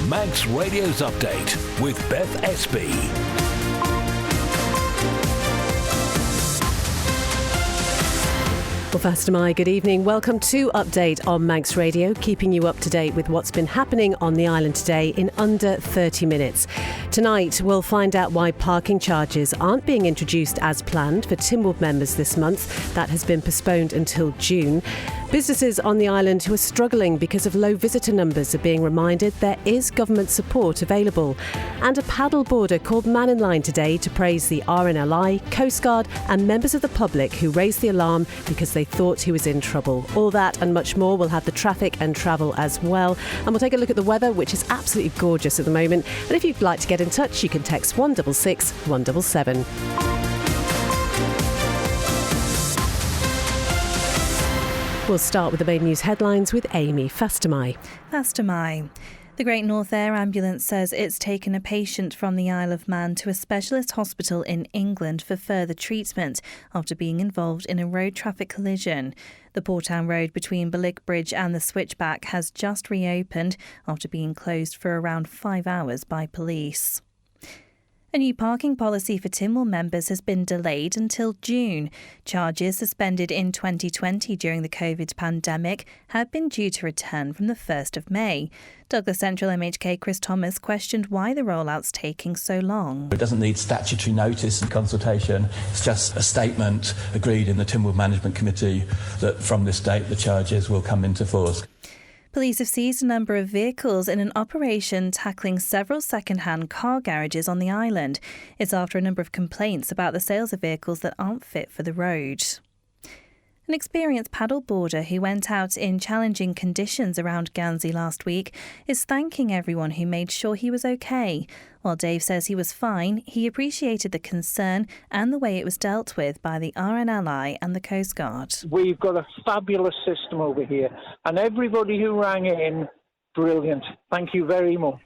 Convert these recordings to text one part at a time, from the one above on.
Manx Radio's Update with Beth Espey. Well, first am I. Good evening. Welcome to Update on Manx Radio, keeping you up to date with what's been happening on the island today in under 30 minutes. Tonight, we'll find out why parking charges aren't being introduced as planned for Tynwald members this month. That has been postponed until June. Businesses on the island who are struggling because of low visitor numbers are being reminded there is government support available. And a paddleboarder called Man in Line today to praise the RNLI, Coast Guard and members of the public who raised the alarm because they thought he was in trouble. All that and much more. We'll have the traffic and travel as well. And we'll take a look at the weather, which is absolutely gorgeous at the moment. And if you'd like to get in touch, you can text 166 177. We'll start with the main news headlines with Amy Fastamai. The Great North Air Ambulance says it's taken a patient from the Isle of Man to a specialist hospital in England for further treatment after being involved in a road traffic collision. The Portown Road between Ballick Bridge and the Switchback has just reopened after being closed for around 5 hours by police. A new parking policy for Tynwald members has been delayed until June. Charges suspended in 2020 during the COVID pandemic had been due to return from the 1st of May. Douglas Central MHK Chris Thomas questioned why the rollout's taking so long. It doesn't need statutory notice and consultation. It's just a statement agreed in the Tynwald Management Committee that from this date the charges will come into force. Police have seized a number of vehicles in an operation tackling several second-hand car garages on the island. It's after a number of complaints about the sales of vehicles that aren't fit for the road. An experienced paddleboarder who went out in challenging conditions around Guernsey last week is thanking everyone who made sure he was okay. While Dave says he was fine, he appreciated the concern and the way it was dealt with by the RNLI and the Coast Guard. We've got a fabulous system over here, and everybody who rang in, brilliant. Thank you very much.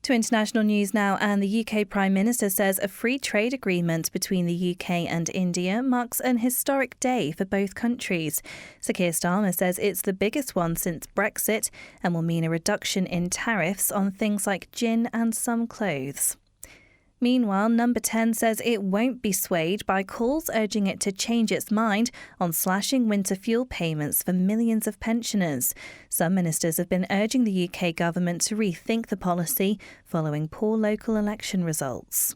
To international news now, and the UK Prime Minister says a free trade agreement between the UK and India marks an historic day for both countries. Sir Keir Starmer says it's the biggest one since Brexit and will mean a reduction in tariffs on things like gin and some clothes. Meanwhile, Number 10 says it won't be swayed by calls urging it to change its mind on slashing winter fuel payments for millions of pensioners. Some ministers have been urging the UK government to rethink the policy following poor local election results.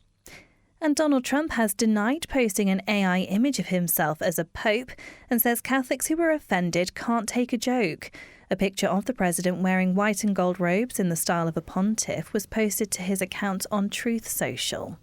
And Donald Trump has denied posting an AI image of himself as a pope and says Catholics who were offended can't take a joke. A picture of the president wearing white and gold robes in the style of a pontiff was posted to his account on Truth Social.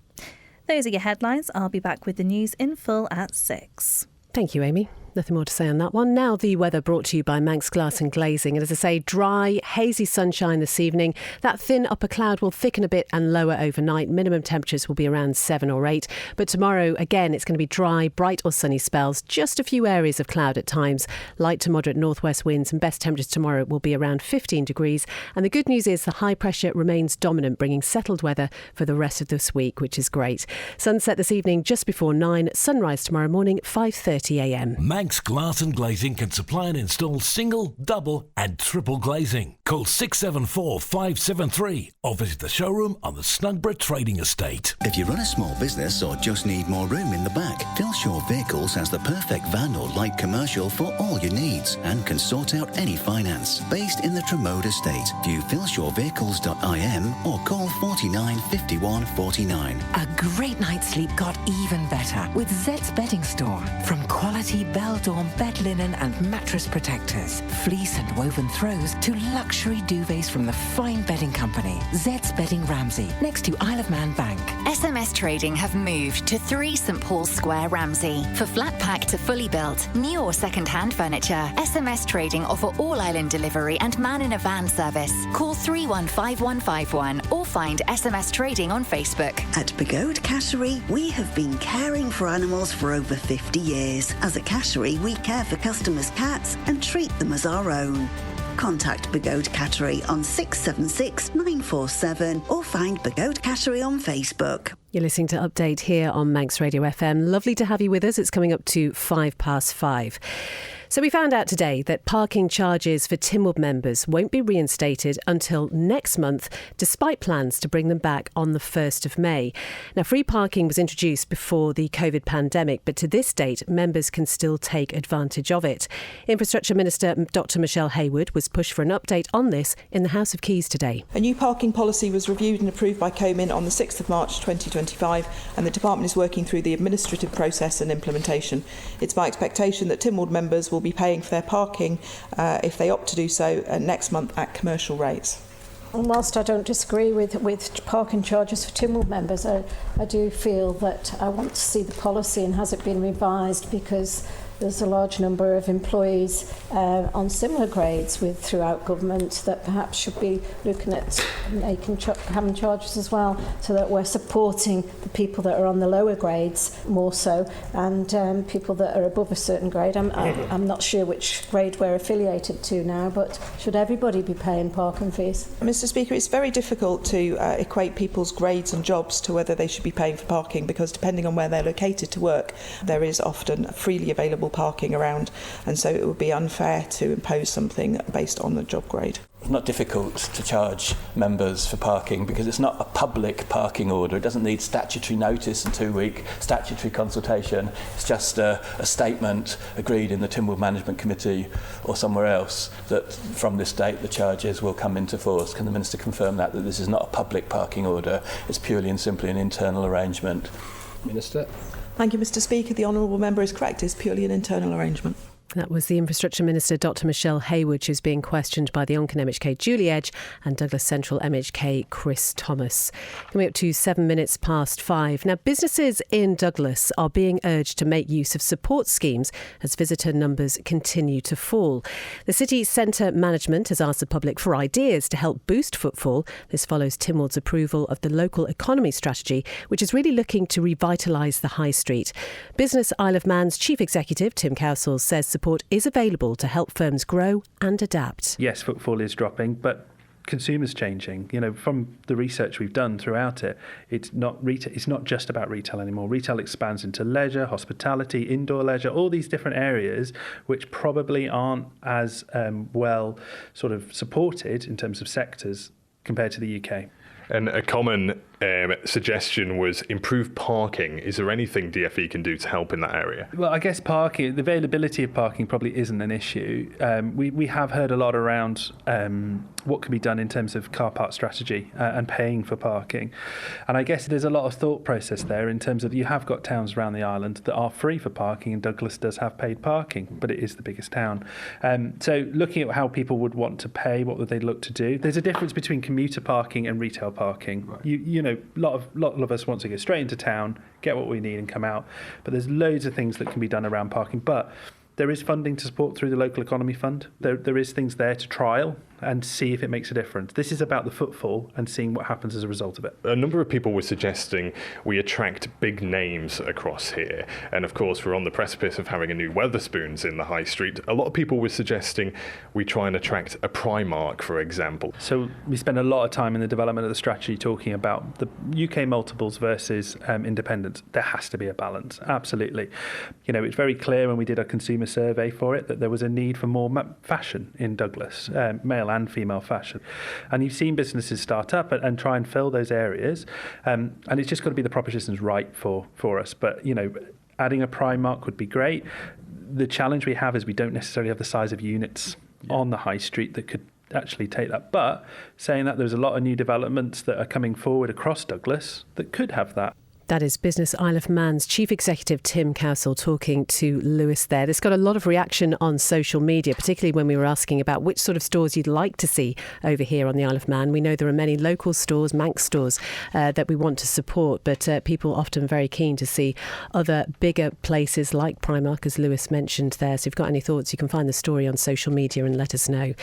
Those are your headlines. I'll be back with the news in full at 6. Thank you, Amy. Nothing more to say on that one. Now the weather brought to you by Manx Glass and Glazing. And as I say, dry, hazy sunshine this evening. That thin upper cloud will thicken a bit and lower overnight. Minimum temperatures will be around 7 or 8. But tomorrow, again, it's going to be dry, bright or sunny spells. Just a few areas of cloud at times. Light to moderate northwest winds and best temperatures tomorrow will be around 15 degrees. And the good news is the high pressure remains dominant, bringing settled weather for the rest of this week, which is great. Sunset this evening just before 9. Sunrise tomorrow morning, 5:30am. Manx Glass and Glazing can supply and install single, double and triple glazing. Call 674 573 or visit the showroom on the Snugborough Trading Estate. If you run a small business or just need more room in the back, Philshaw Vehicles has the perfect van or light commercial for all your needs and can sort out any finance. Based in the Tremode Estate, view philshawvehicles.im or call 49 51 49. A great night's sleep got even better with Zed's Bedding Store. From quality Beldorm bed linen and mattress protectors, fleece and woven throws to luxury duvets from the fine bedding company Zed's Bedding Ramsey, next to Isle of Man Bank. SMS Trading have moved to 3 St Paul's Square, Ramsey. For flat pack to fully built, new or second-hand furniture, SMS Trading offer all-island delivery and man-in-a-van service. Call 315151 or find SMS Trading on Facebook. At Begode Cattery, we have been caring for animals for over 50 years. As a cattery, we care for customers' cats and treat them as our own. Contact Begode Cattery on 676 947 or find Begode Cattery on Facebook. You're listening to Update here on Manx Radio FM. Lovely to have you with us. It's coming up to 5 past 5. So we found out today that parking charges for Tynwald members won't be reinstated until next month, despite plans to bring them back on the 1st of May. Now, free parking was introduced before the COVID pandemic, but to this date, members can still take advantage of it. Infrastructure Minister Dr Michelle Haywood was pushed for an update on this in the House of Keys today. A new parking policy was reviewed and approved by COMIN on the 6th of March 2025, and the Department is working through the administrative process and implementation. It's my expectation that Tynwald members will be paying for their parking, if they opt to do so, next month at commercial rates. And whilst I don't disagree with parking charges for Tynwald members, I do feel that I want to see the policy and has it been revised, because there's a large number of employees on similar grades throughout government that perhaps should be looking at having charges as well, so that we're supporting the people that are on the lower grades more so, and people that are above a certain grade. I'm not sure which grade we're affiliated to now, but should everybody be paying parking fees? Mr Speaker, it's very difficult to equate people's grades and jobs to whether they should be paying for parking, because depending on where they're located to work, there is often freely available parking around, and so it would be unfair to impose something based on the job grade. It's not difficult to charge members for parking because it's not a public parking order. It doesn't need statutory notice and 2-week statutory consultation. It's just a statement agreed in the Tynwald Management Committee or somewhere else that from this date the charges will come into force. Can the Minister confirm that this is not a public parking order? It's purely and simply an internal arrangement. Minister? Thank you, Mr Speaker. The honourable member is correct. It's purely an internal arrangement. That was the Infrastructure Minister, Dr Michelle Haywood, who's being questioned by the Onken MHK Julie Edge and Douglas Central MHK Chris Thomas. Coming up to 7 minutes past 5. Now, businesses in Douglas are being urged to make use of support schemes as visitor numbers continue to fall. The city centre management has asked the public for ideas to help boost footfall. This follows Tynwald's approval of the local economy strategy, which is really looking to revitalise the high street. Business Isle of Man's Chief Executive, Tim Cowsall, says support is available to help firms grow and adapt. Yes, footfall is dropping, but consumers changing. You know, from the research we've done throughout it, it's not just about retail anymore. Retail expands into leisure, hospitality, indoor leisure, all these different areas which probably aren't as well sort of supported in terms of sectors compared to the UK. And a common suggestion was improved parking. Is there anything DFE can do to help in that area? Well, I guess parking, the availability of parking probably isn't an issue. We have heard a lot around what can be done in terms of car park strategy and paying for parking. And I guess there's a lot of thought process there in terms of you have got towns around the island that are free for parking, and Douglas does have paid parking, but it is the biggest town. So looking at how people would want to pay, what would they look to do? There's a difference between commuter parking and retail parking. Right. You know, a lot of us want to go straight into town, get what we need and come out. But there's loads of things that can be done around parking. But there is funding to support through the local economy fund. There is things there to trial and see if it makes a difference. This is about the footfall and seeing what happens as a result of it. A number of people were suggesting we attract big names across here. And of course, we're on the precipice of having a new Wetherspoons in the high street. A lot of people were suggesting we try and attract a Primark, for example. So we spend a lot of time in the development of the strategy talking about the UK multiples versus independents. There has to be a balance, absolutely. You know, it's very clear when we did our consumer survey for it that there was a need for more fashion in Douglas, male and female fashion. And you've seen businesses start up and try and fill those areas. And it's just got to be the propositions right for us. But, you know, adding a Primark would be great. The challenge we have is we don't necessarily have the size of units on the high street that could actually take that. But saying that, there's a lot of new developments that are coming forward across Douglas that could have that. That is Business Isle of Man's Chief Executive Tim Cowsall talking to Lewis there. This got a lot of reaction on social media, particularly when we were asking about which sort of stores you'd like to see over here on the Isle of Man. We know there are many local stores, Manx stores, that we want to support, but people often very keen to see other bigger places like Primark, as Lewis mentioned there. So if you've got any thoughts, you can find the story on social media and let us know.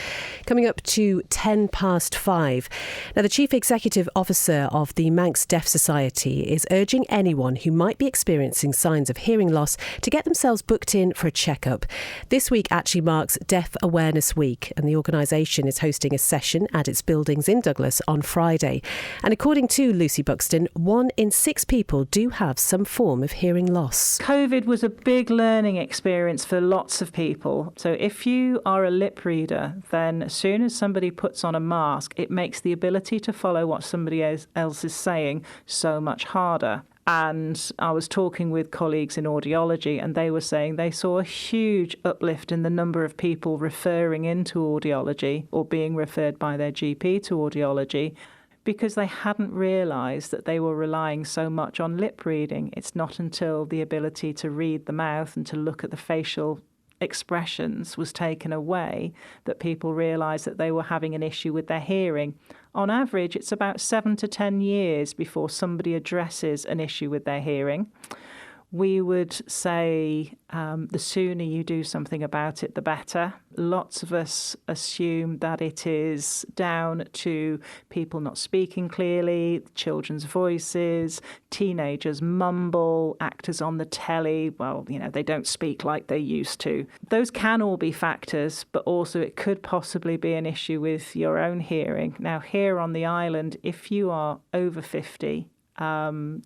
Coming up to 5:10. Now, the Chief Executive Officer of the Manx Deaf Society is urging urging anyone who might be experiencing signs of hearing loss to get themselves booked in for a checkup. This week actually marks Deaf Awareness Week, and the organisation is hosting a session at its buildings in Douglas on Friday. And according to Lucy Buxton, 1 in 6 people do have some form of hearing loss. COVID was a big learning experience for lots of people. So if you are a lip reader, then as soon as somebody puts on a mask, it makes the ability to follow what somebody else is saying so much harder. And I was talking with colleagues in audiology, and they were saying they saw a huge uplift in the number of people referring into audiology or being referred by their GP to audiology, because they hadn't realised that they were relying so much on lip reading. It's not until the ability to read the mouth and to look at the facial expressions was taken away that people realised that they were having an issue with their hearing. On average, it's about 7 to 10 years before somebody addresses an issue with their hearing. We would say the sooner you do something about it, the better. Lots of us assume that it is down to people not speaking clearly, children's voices, teenagers mumble, actors on the telly, well, they don't speak like they used to. Those can all be factors, but also it could possibly be an issue with your own hearing. Now, here on the island, if you are over 50,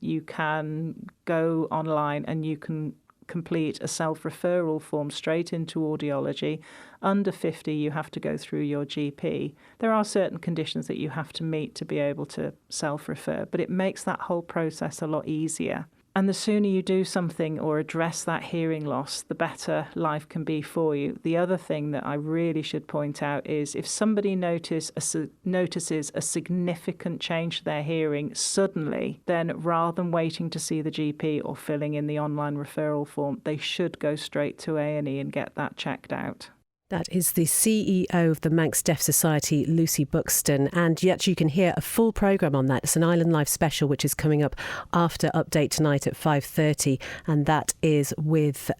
you can go online and you can complete a self-referral form straight into audiology. Under 50, you have to go through your GP. There are certain conditions that you have to meet to be able to self-refer, but it makes that whole process a lot easier. And the sooner you do something or address that hearing loss, the better life can be for you. The other thing that I really should point out is if somebody notices a significant change to their hearing suddenly, then rather than waiting to see the GP or filling in the online referral form, they should go straight to A&E and get that checked out. That is the CEO of the Manx Deaf Society, Lucy Buxton. And yet you can hear a full programme on that. It's an Island Life special, which is coming up after Update tonight at 5:30. And that is with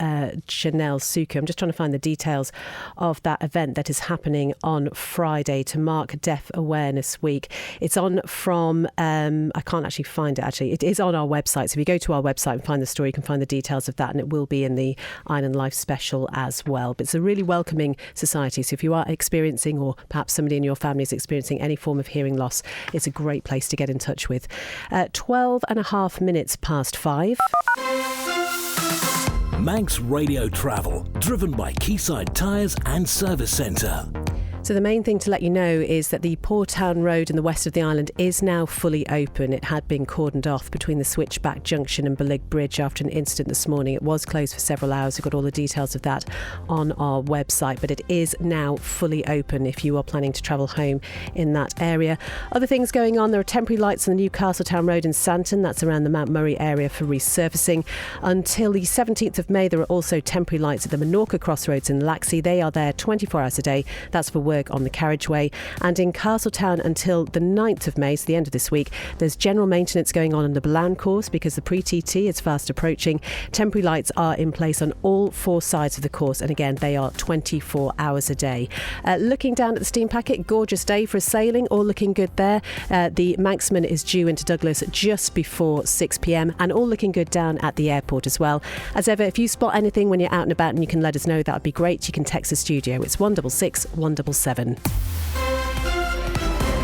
Chanel Suku. I'm just trying to find the details of that event that is happening on Friday to mark Deaf Awareness Week. It's on from, I can't actually find it actually. It is on our website. So if you go to our website and find the story, you can find the details of that. And it will be in the Island Life special as well. But it's a really welcoming society. So if you are experiencing, or perhaps somebody in your family is experiencing any form of hearing loss, it's a great place to get in touch with. 12 and a half minutes past 5. Manx Radio Travel, driven by Quayside Tyres and Service Centre. So the main thing to let you know is that the Portown Road in the west of the island is now fully open. It had been cordoned off between the Switchback Junction and Belig Bridge after an incident this morning. It was closed for several hours. We've got all the details of that on our website, but it is now fully open if you are planning to travel home in that area. Other things going on, there are temporary lights on the new Castletown Road in Santon. That's around the Mount Murray area for resurfacing. Until the 17th of May, there are also temporary lights at the Minorca Crossroads in Laxey. They are there 24 hours a day. That's for work on the carriageway. And in Castletown until the 9th of May, so the end of this week, there's general maintenance going on the Blan course because the pre-TT is fast approaching. Temporary lights are in place on all 4 sides of the course, and again they are 24 hours a day. Looking down at the steam packet, gorgeous day for sailing, all looking good there. The Manxman is due into Douglas just before 6 p.m, and all looking good down at the airport as well. As ever, if you spot anything when you're out and about and you can let us know, that would be great. You can text the studio. It's 166 177.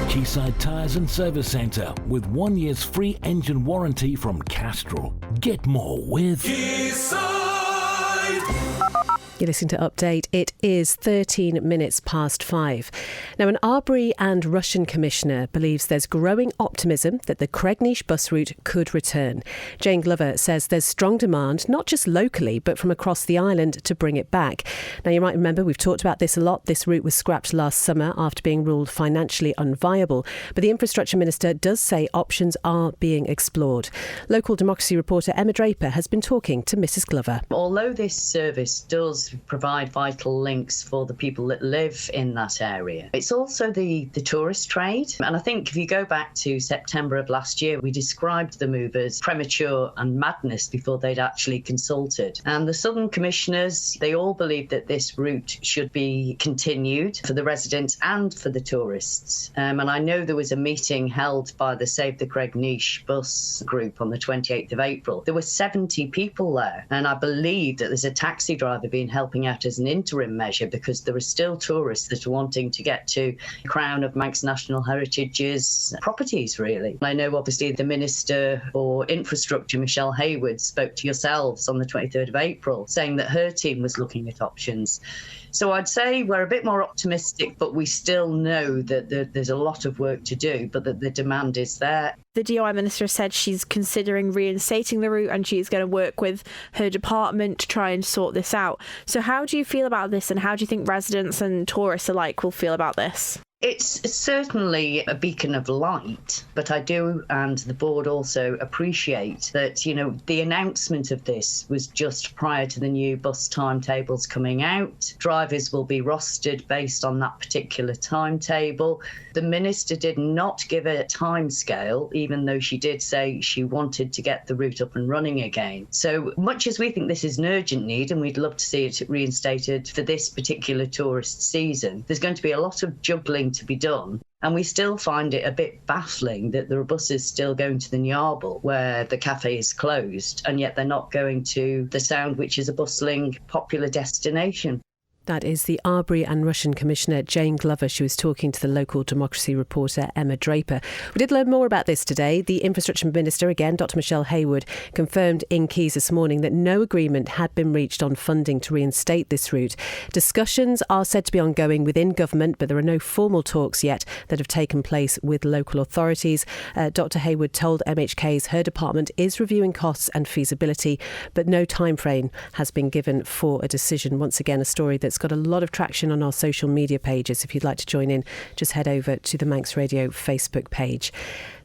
Quayside Tyres and Service Centre with 1 year's free engine warranty from Castrol. Get more with Quayside. You're listening to Update. It is 13 minutes past 5. Now, an Arbury and Russian commissioner believes there's growing optimism that the Cregnish bus route could return. Jane Glover says there's strong demand, not just locally, but from across the island to bring it back. Now, you might remember we've talked about this a lot. This route was scrapped last summer after being ruled financially unviable. But the Infrastructure Minister does say options are being explored. Local democracy reporter Emma Draper has been talking to Mrs Glover. Although this service does to provide vital links for the people that live in that area. It's also the tourist trade. And I think if you go back to September of last year, we described the move as premature and madness before they'd actually consulted. And the Southern Commissioners, they all believe that this route should be continued for the residents and for the tourists. And I know there was a meeting held by the Save the Craig Niche bus group on the 28th of April. There were 70 people there. And I believe that there's a taxi driver being helping out as an interim measure because there are still tourists that are wanting to get to Crown of Manx National Heritage's properties, really. I know, obviously, the Minister for Infrastructure, Michelle Hayward, spoke to yourselves on the 23rd of April, saying that her team was looking at options. So I'd say we're a bit more optimistic, but we still know that there's a lot of work to do, but that the demand is there. The DOI Minister said she's considering reinstating the route and she's going to work with her department to try and sort this out. So how do you feel about this, and how do you think residents and tourists alike will feel about this? It's certainly a beacon of light, but I do, and the board also appreciate that, you know, the announcement of this was just prior to the new bus timetables coming out. Drivers will be rostered based on that particular timetable. The Minister did not give a timescale, even though she did say she wanted to get the route up and running again. So much as we think this is an urgent need and we'd love to see it reinstated for this particular tourist season, there's going to be a lot of juggling to be done. And we still find it a bit baffling that there are buses still going to the Nyarble, where the cafe is closed, and yet they're not going to the Sound, which is a bustling, popular destination. That is the Arbury and Rushen Commissioner Jane Glover. She was talking to the local democracy reporter Emma Draper. We did learn more about this today. The Infrastructure Minister, again, Dr Michelle Hayward, confirmed in Keys this morning that no agreement had been reached on funding to reinstate this route. Discussions are said to be ongoing within government, but there are no formal talks yet that have taken place with local authorities. Dr Hayward told MHKs her department is reviewing costs and feasibility, but no time frame has been given for a decision. Once again, a story that's got a lot of traction on our social media pages. If you'd like to join in, just head over to the Manx Radio Facebook page.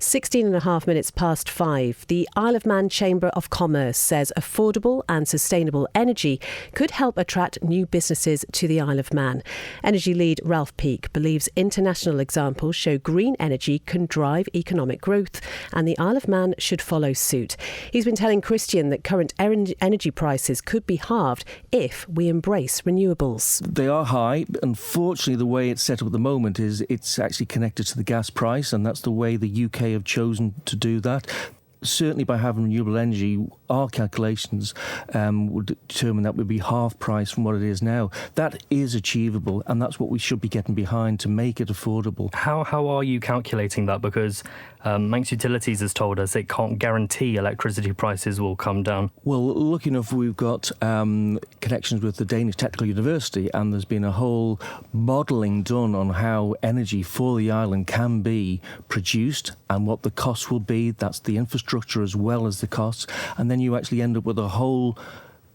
16.5 minutes past 5. The Isle of Man Chamber of Commerce says affordable and sustainable energy could help attract new businesses to the Isle of Man. Energy lead Ralph Peake believes international examples show green energy can drive economic growth, and the Isle of Man should follow suit. He's been telling Christian that current energy prices could be halved if we embrace renewables. They are high. Unfortunately, the way it's set up at the moment is it's actually connected to the gas price, and that's the way the UK have chosen to do that. Certainly by having renewable energy, our calculations would determine that would be half price from what it is now. That is achievable, and that's what we should be getting behind to make it affordable. How are you calculating that? Because Manx Utilities has told us it can't guarantee electricity prices will come down. Well, lucky enough, we've got connections with the Danish Technical University, and there's been a whole modelling done on how energy for the island can be produced and what the costs will be. That's the infrastructure as well as the costs. And then you actually end up with a whole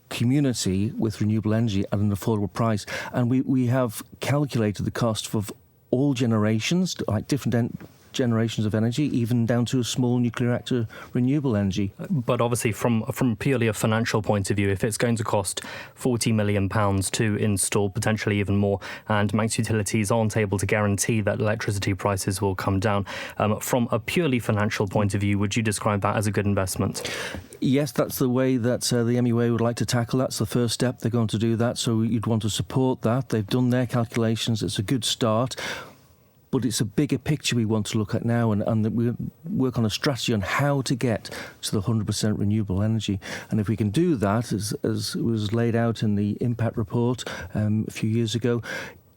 community with renewable energy at an affordable price. And we have calculated the cost for all generations, like different generations of energy, even down to a small nuclear reactor renewable energy. But obviously from purely a financial point of view, if it's going to cost £40 million to install, potentially even more, and Manx Utilities aren't able to guarantee that electricity prices will come down, from a purely financial point of view, would you describe that as a good investment? Yes, that's the way that the MUA would like to tackle that. It's the first step. They're going to do that, so you'd want to support that. They've done their calculations. It's a good start. But it's a bigger picture we want to look at now, and that we work on a strategy on how to get to the 100% renewable energy. And if we can do that, as was laid out in the impact report a few years ago,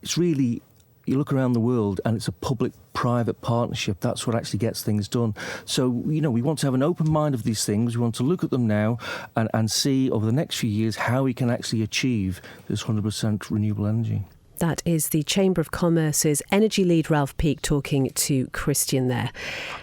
it's really, you look around the world and it's a public-private partnership. That's what actually gets things done. So, you know, we want to have an open mind of these things. We want to look at them now and see over the next few years how we can actually achieve this 100% renewable energy. That is the Chamber of Commerce's energy lead Ralph Peake talking to Christian there.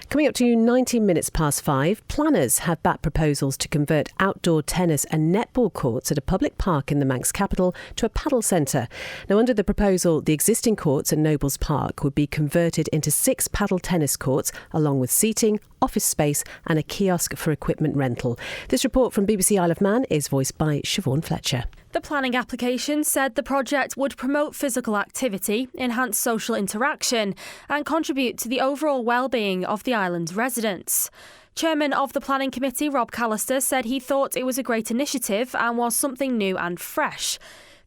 Coming up to 19 minutes past 5, planners have backed proposals to convert outdoor tennis and netball courts at a public park in the Manx capital to a paddle centre. Now, under the proposal, the existing courts at Nobles Park would be converted into 6 paddle tennis courts, along with seating, office space and a kiosk for equipment rental. This report from BBC Isle of Man is voiced by Siobhan Fletcher. The planning application said the project would promote physical activity, enhance social interaction and contribute to the overall well-being of the island's residents. Chairman of the Planning Committee, Rob Callister, said he thought it was a great initiative and was something new and fresh.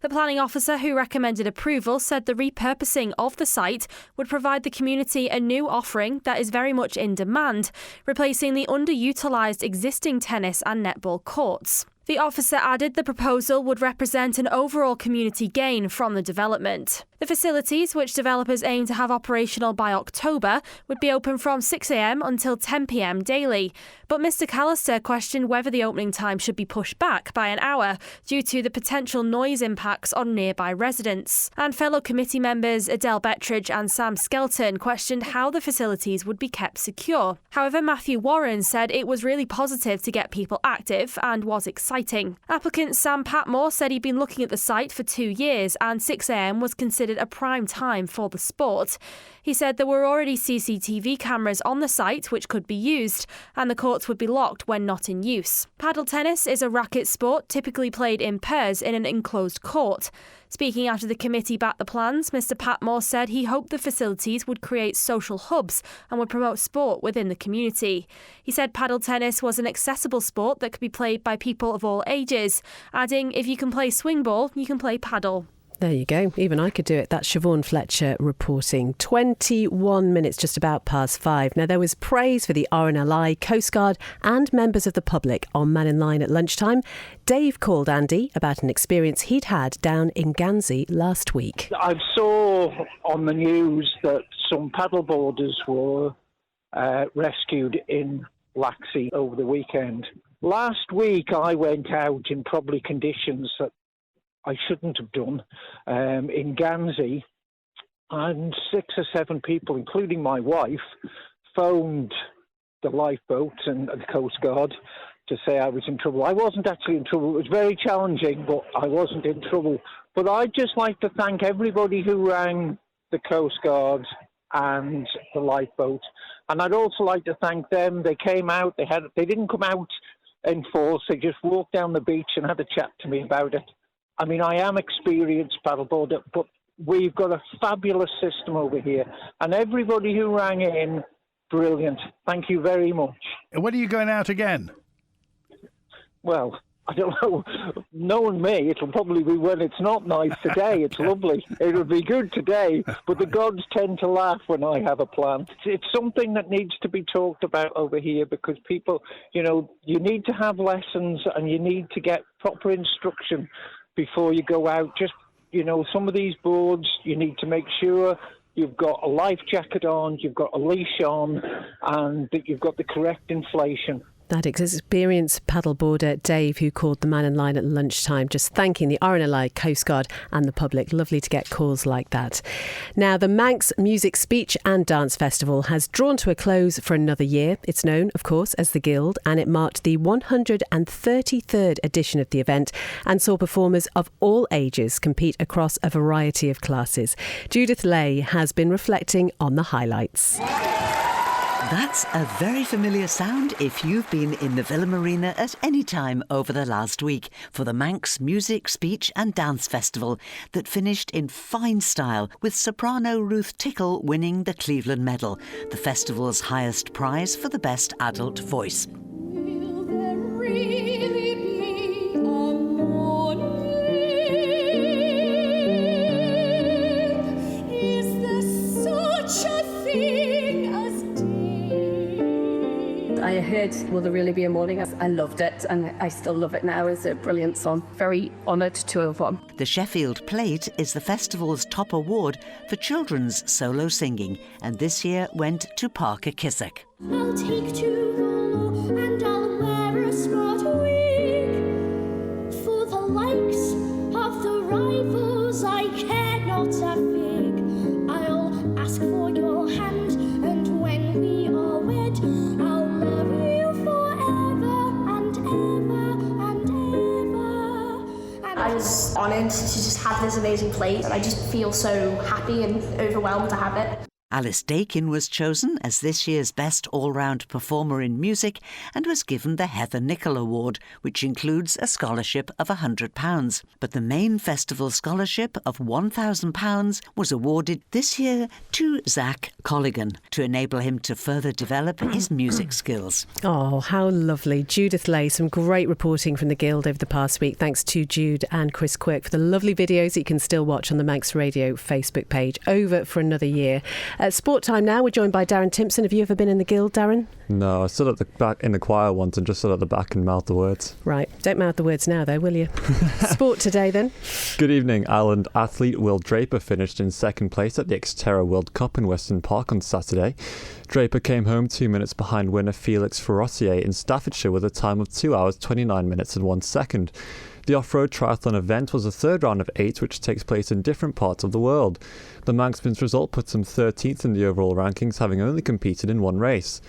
The planning officer who recommended approval said the repurposing of the site would provide the community a new offering that is very much in demand, replacing the underutilised existing tennis and netball courts. The officer added the proposal would represent an overall community gain from the development. The facilities, which developers aim to have operational by October, would be open from 6 a.m. until 10 p.m. daily. But Mr Callister questioned whether the opening time should be pushed back by an hour due to the potential noise impacts on nearby residents. And fellow committee members Adele Bettridge and Sam Skelton questioned how the facilities would be kept secure. However, Matthew Warren said it was really positive to get people active and was exciting. Applicant Sam Patmore said he'd been looking at the site for 2 years and 6 a.m. was considered a prime time for the sport. He said there were already CCTV cameras on the site which could be used, and the courts would be locked when not in use. Paddle tennis is a racket sport typically played in pairs in an enclosed court. Speaking after the committee backed the plans, Mr Patmore said he hoped the facilities would create social hubs and would promote sport within the community. He said paddle tennis was an accessible sport that could be played by people of all ages, adding, if you can play swing ball, you can play paddle. There you go. Even I could do it. That's Siobhan Fletcher reporting. 21 minutes just about past 5. Now, there was praise for the RNLI, Coast Guard and members of the public on Man in Line at lunchtime. Dave called Andy about an experience he'd had down in Guernsey last week. I saw on the news that some paddleboarders were rescued in Laxey over the weekend. Last week, I went out in probably conditions that I shouldn't have done in Guernsey, and 6 or 7 people, including my wife, phoned the lifeboat and the Coast Guard to say I was in trouble. I wasn't actually in trouble. It was very challenging, but I wasn't in trouble. But I'd just like to thank everybody who rang the Coast Guard and the lifeboat, and I'd also like to thank them. They came out. They didn't come out in force. They just walked down the beach and had a chat to me about it. I mean, I am experienced paddleboarder, but we've got a fabulous system over here. And everybody who rang in, brilliant. Thank you very much. When are you going out again? Well, I don't know. Knowing me, it'll probably be when it's not nice today. It's lovely. It'll be good today, but the gods tend to laugh when I have a plan. It's something that needs to be talked about over here because people, you need to have lessons and you need to get proper instruction before you go out. Just, some of these boards, you need to make sure you've got a life jacket on, you've got a leash on, and that you've got the correct inflation. That experienced paddleboarder Dave, who called the Man in Line at lunchtime, just thanking the RNLI, Coast Guard and the public. Lovely to get calls like that. Now, the Manx Music, Speech and Dance Festival has drawn to a close for another year. It's known, of course, as the Guild, and it marked the 133rd edition of the event and saw performers of all ages compete across a variety of classes. Judith Lay has been reflecting on the highlights. That's a very familiar sound if you've been in the Villa Marina at any time over the last week for the Manx Music, Speech and Dance Festival that finished in fine style with soprano Ruth Tickle winning the Cleveland Medal, the festival's highest prize for the best adult voice. I heard Will There Really Be a Morning? I loved it and I still love it now. It's a brilliant song. Very honoured to have won. The Sheffield Plate is the festival's top award for children's solo singing, and this year went to Parker Kissack. I'll take to the law and I'll wear a smart wig. For the likes of the rivals I care not a fig. I'll ask for your hand and when we are wed I'll love you forever and ever and ever. I was honoured to just have this amazing plate and I just feel so happy and overwhelmed to have it. Alice Dakin was chosen as this year's Best All-Round Performer in Music and was given the Heather Nicholl Award, which includes a scholarship of £100. But the main festival scholarship of £1,000 was awarded this year to Zach Colligan to enable him to further develop his music skills. Oh, how lovely. Judith Lay, some great reporting from the Guild over the past week. Thanks to Jude and Chris Quirk for the lovely videos that you can still watch on the Manx Radio Facebook page. Over for another year. Sport time now. We're joined by Darren Timpson. Have you ever been in the Guild, Darren? No, I stood at the back in the choir once and just stood at the back and mouthed the words. Right. Don't mouth the words now, though, will you? Sport today, then. Good evening. Ireland athlete Will Draper finished in second place at the Xterra World Cup in Weston Park on Saturday. Draper came home 2 minutes behind winner Felix Ferrocier in Staffordshire with a time of 2 hours, 29 minutes and 1 second. The off-road triathlon event was the third round of 8, which takes place in different parts of the world. The Manxman's result puts him 13th in the overall rankings, having only competed in one race.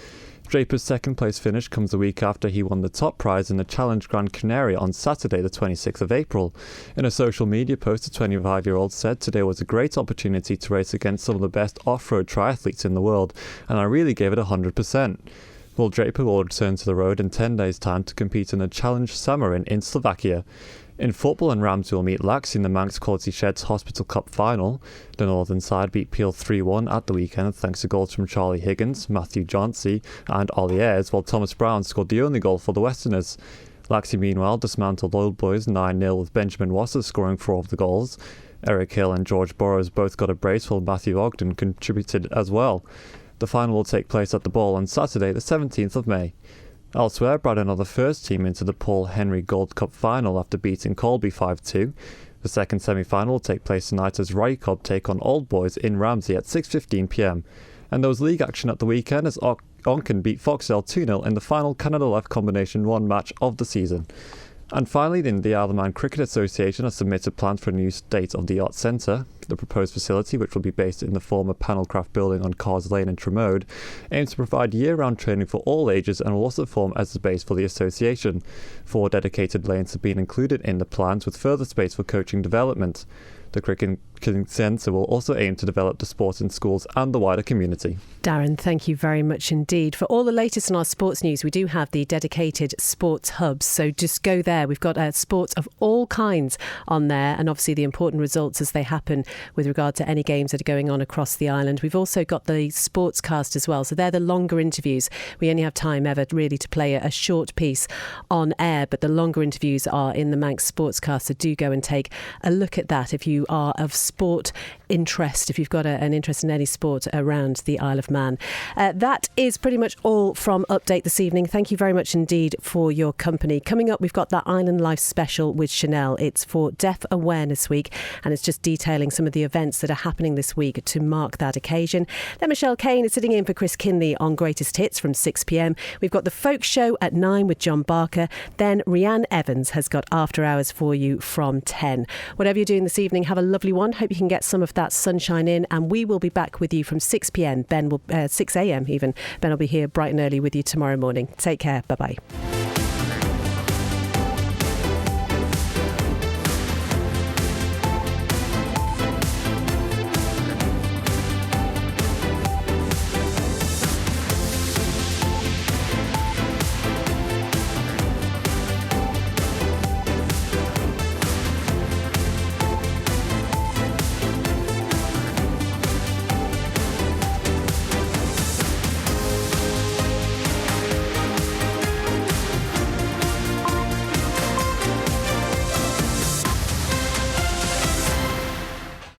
Draper's second place finish comes a week after he won the top prize in the Challenge Gran Canaria on Saturday the 26th of April. In a social media post, the 25-year-old said, "Today was a great opportunity to race against some of the best off-road triathletes in the world, and I really gave it 100%. Will Draper will return to the road in 10 days' time to compete in the Challenge Samarin in Slovakia. In football, and Ramsey will meet Lax in the Manx Quality Sheds Hospital Cup final. The Northern side beat Peel 3-1 at the weekend thanks to goals from Charlie Higgins, Matthew Johnsey and Ollie Ayres, while Thomas Brown scored the only goal for the Westerners. Laxey meanwhile dismantled Old Boys 9-0 with Benjamin Wasser scoring 4 of the goals. Eric Hill and George Burrows both got a brace while Matthew Ogden contributed as well. The final will take place at the Ball on Saturday the 17th of May. Elsewhere, Braddon are the first team into the Paul Henry Gold Cup final after beating Colby 5-2. The second semi-final will take place tonight as Rycob take on Old Boys in Ramsey at 6:15pm. And there was league action at the weekend as Onken beat Foxdale 2-0 in the final Canada Left Combination 1 match of the season. And finally, the Isle of Man Cricket Association has submitted plans for a new state-of-the-art centre. The proposed facility, which will be based in the former Panelcraft building on Cars Lane in Tremode, aims to provide year-round training for all ages and will also form as the base for the association. 4 dedicated lanes have been included in the plans, with further space for coaching development. The Cricket Centre will also aim to develop the sport in schools and the wider community. Darren, thank you very much indeed. For all the latest on our sports news, we do have the dedicated sports hubs, so just go there. We've got sports of all kinds on there, and obviously the important results as they happen with regard to any games that are going on across the island. We've also got the sportscast as well, so they're the longer interviews. We only have time ever really to play a short piece on air, but the longer interviews are in the Manx Sportscast, so do go and take a look at that if you are of sport interest, if you've got an interest in any sport around the Isle of Man. That is pretty much all from Update this evening. Thank you very much indeed for your company. Coming up, we've got that Island Life special with Chanel. It's for Deaf Awareness Week, and it's just detailing some of the events that are happening this week to mark that occasion. Then Michelle Kane is sitting in for Chris Kinley on Greatest Hits from 6pm. We've got the Folk Show at 9 with John Barker. Then Rhianne Evans has got After Hours for you from 10. Whatever you're doing this evening, have a lovely one. Hope you can get some of that sunshine in, and we will be back with you from 6pm. 6am even. Ben will be here bright and early with you tomorrow morning. Take care. Bye-bye.